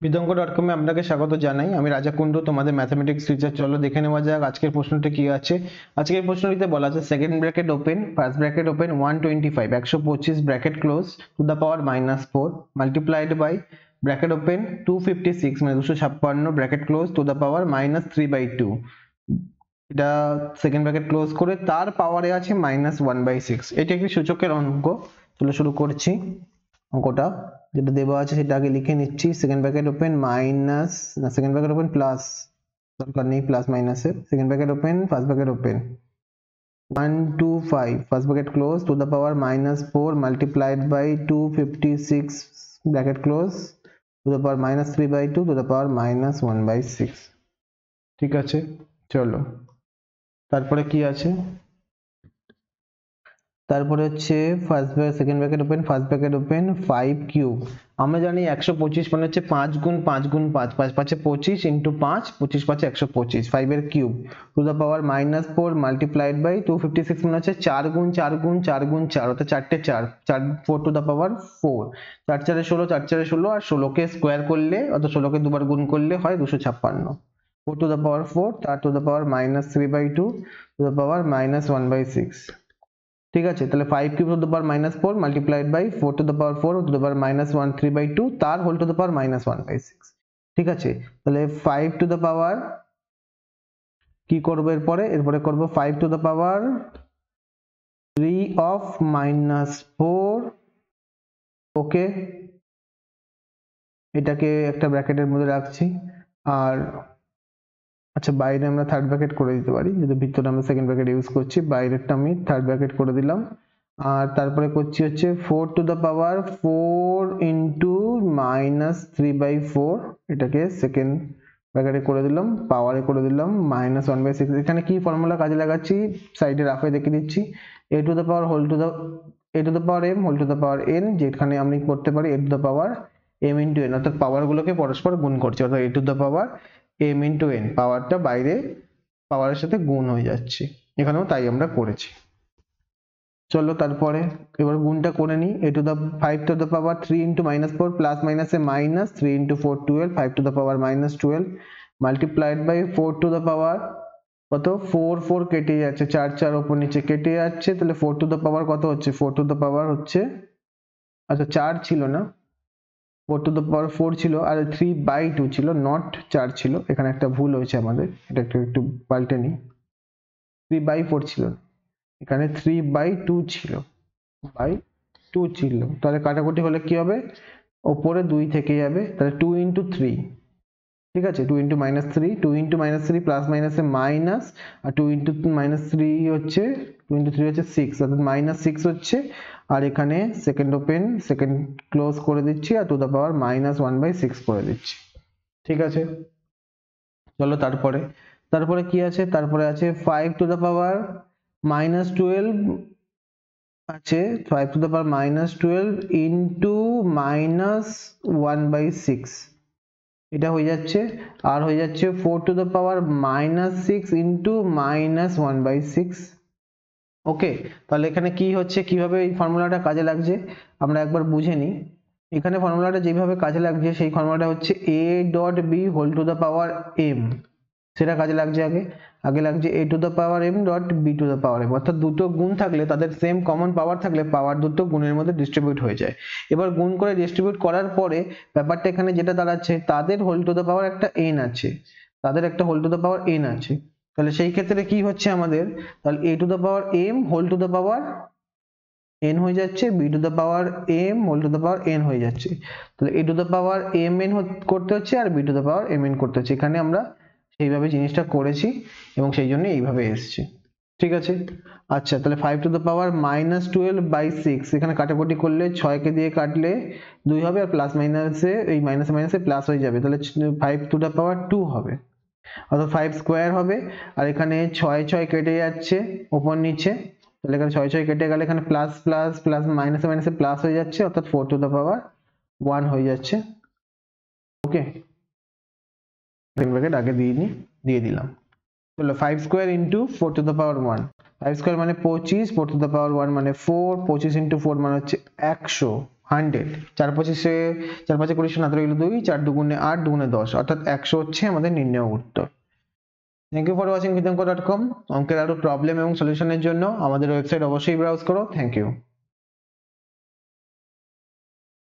বিদঙ্গ.com-এ আপনাকে স্বাগত জানাই। আমি রাজা কুন্ডু, তোমাদের ম্যাথমেটিক্স টিচার। চলো দেখে নেওয়া যাক আজকের প্রশ্নটি কি আছে। আজকের প্রশ্নটিতে বলা আছে second bracket open, first bracket open 125 125 bracket close to the power -4 multiplied by bracket open 256 মানে 256 bracket close to the power -3/2। এটা সেকেন্ড ব্র্যাকেট ক্লোজ করে তার পাওয়ারে আছে -1/6। এটা একটি সূচকের অঙ্ক। চলো শুরু করছি অঙ্কটা। যেটা দেওয়া আছে সেটা আগে লিখে নিচ্ছি। সেকেন্ড ব্র্যাকেট ওপেন মাইনাস না সেকেন্ড ব্র্যাকেট ওপেন প্লাস, দরকার নেই প্লাস মাইনাসের। Second bracket open, first bracket open 125 first bracket close to the power -4 multiplied by 256 bracket close to the power -3/2 to the power -1/6। ঠিক আছে, চলো তারপরে কি আছে। তারপরে হচ্ছে second bracket open, first bracket open 5 cube. আমরা জানি 125 মানে হচ্ছে 5 গুণ 5 গুণ 5, 5 5 25 ইন্টু 5, 25 5 125, 5 এর cube to the power -4 multiplied by 256 মানে হচ্ছে 4 গুণ 4 গুণ 4 গুণ 4, অর্থাৎ 4টে 4 4 4 টু দ্য পাওয়ার 4, 4 4 16, 4 4 16 আর 16 কে স্কোয়ার করলে অর্থাৎ 16 কে দুবার গুণ করলে হয় 256। 4 টু দ্য পাওয়ার 4 তার to the power -3/2 to the power -1/6। ঠিক আছে, তাহলে 5 cube to the power -4 multiplied by 4 to the power 4 to the power -1/3/2 তার হোল টু দ্য পাওয়ার -1/6। ঠিক আছে, তাহলে 5 টু দ্য পাওয়ার কি করব এরপরে করব 5 টু দ্য পাওয়ার 3 অফ -4। ওকে, এটাকে একটা ব্র্যাকেটের মধ্যে রাখছি। আর আচ্ছা, বাইরে আমরা থার্ড ব্র্যাকেট করে দিতে পারি, যদি ভিতরে আমরা সেকেন্ড ব্র্যাকেট ইউজ করছি। বাইরেরটা আমি থার্ড ব্র্যাকেট করে দিলাম। আর তারপরে করছি হচ্ছে 4 টু দ্য পাওয়ার 4 ইন্টু -3/4, এটাকে সেকেন্ড ব্র্যাকেটে করে দিলাম, পাওয়ারে করে দিলাম -1/6। এখানে কি ফর্মুলা কাজে লাগাচ্ছি সাইডে রাফে দেখে দিচ্ছি। a to the power whole to the a to the power m whole to the power n, যেখানে আমি করতে পারি a to the power m into n, অর্থাৎ পাওয়ার গুলোকে পরস্পর গুণ করছি, অর্থাৎ a to the power m into n, পাওয়ারটা বাইরে পাওয়ারের সাথে গুণ হয়ে যাচ্ছে। এখানেও তাই আমরা করেছি। চলো তারপরে এবার গুণটা করে নিই। a to the 5 to the power 3 into -4 plus মাইনাসে minus 3 into 4 12, 5 to the power -12 multiplied by 4 to the power কত 4 4 কেটে যাচ্ছে, 4 4 উপর নিচে কেটে যাচ্ছে, তাহলে 4 টু দ্য পাওয়ার কত হচ্ছে 4 টু দ্য পাওয়ার হচ্ছে, আচ্ছা 4 ছিল না, 4 টু দ্য পাওয়ার 4 ছিল আর 3/2 ছিল, নট 4 ছিল। এখানে একটা ভুল হয়েছে আমাদের, এটা একটু পাল্টে নিই। 3/4 ছিল, এখানে 3/2 ছিল, বাই 2 ছিল। তাহলে কাটাকুটি হলে কি হবে, ওপরে 2 থেকে যাবে, তাহলে 2 ইন্টু 3। ঠিক আছে, 2 ইন্টু -3, 2 ইন্টু -3 প্লাস মাইনাসে মাইনাস, আর 2 ইন্টু -3 হচ্ছে 2 ইন্টু 3 হচ্ছে 6, অর্থাৎ -6 হচ্ছে। আর এখানে সেকেন্ড ওপেন সেকেন্ড ক্লোজ করে দিচ্ছি আর টু দ্য পাওয়ার -1/6 করে দিচ্ছি। ঠিক আছে, চলো তারপরে কি আছে, তারপরে আছে 5 টু দ্য পাওয়ার -12 আছে, 5 টু দ্য পাওয়ার -12 ইন্টু -1/6, এটা হয়ে যাচ্ছে। আর হয়ে যাচ্ছে 4 টু দ্য পাওয়ার -6 ইন্টু -1/6। ওকে, তাহলে এখানে কি হচ্ছে, কিভাবে এই ফর্মুলাটা কাজে লাগছে আমরা একবার বুঝে নিই। এখানে ফর্মুলাটা যেভাবে কাজে লাগছে সেই ফর্মুলাটা হচ্ছে a dot b whole to the power m, সেটা কাজে লাগছে। আগে লাগছে a to the power m dot b to the power m, অর্থাৎ দুটো গুণ থাকলে তাদের সেম কমন পাওয়ার থাকলে পাওয়ার দুটো গুণের মধ্যে ডিস্ট্রিবিউট হয়ে যায়। এবার গুণ করে ডিস্ট্রিবিউট করার পরে ব্যাপারটা এখানে যেটা দাঁড়াচ্ছে, তাদের হোল টু দ্য পাওয়ার একটা n আছে, তাদের একটা whole to the power n আছে। তাহলে সেই ক্ষেত্রে কি হচ্ছে আমাদের, তাহলে a to the power m whole to the power n হয়ে যাচ্ছে, b to the power m whole to the power n হয়ে যাচ্ছে। তাহলে a to the power mn করতে হচ্ছে আর b to the power mn করতে হচ্ছে। এখানে আমরা সেইভাবে জিনিসটা করেছি এবং সেই জন্য এইভাবে এসেছে। ঠিক আছে, আচ্ছা তাহলে 5 টু দ্য পাওয়ার -12/6, এখানে কাটাকুটি করলে 6 কে দিয়ে কাটলে 2 হবে, আর প্লাস মাইনাসে এই মাইনাসে মাইনাসে প্লাস হয়ে যাবে, তাহলে 5 টু দ্য পাওয়ার 2 হবে, অর্থাৎ 5 স্কোয়ার হবে। আর এখানে 6 6 কেটে যাচ্ছে উপর নিচে, তাহলে এখানে 6 6 কেটে গেলে এখানে প্লাস প্লাস প্লাস মাইনাসে মাইনাসে প্লাস হয়ে যাচ্ছে, অর্থাৎ 4 টু দ্য পাওয়ার 1 হয়ে যাচ্ছে। ওকে, ব্র্যাকেট আগে দিয়ে দিলাম। চলো 5 square into 4 to the power 1, 5 square মানে 25, 4 টু দ্য পাওয়ার 1 মানে 4, 25 ইন্টু 4 মানে হচ্ছে 100, 100, 4 পঁচিশে 4 5 20 17 গেল 2, 4 দুগুণে 8, দুগুণে 10, অর্থাৎ 100 হচ্ছে আমাদের নির্ণয় উত্তর। Thank you for watching vidyanko.com। অঙ্কের আরো প্রবলেম এবং সলিউশনের জন্য আমাদের ওয়েবসাইট অবশ্যই ব্রাউজ করো। Thank you.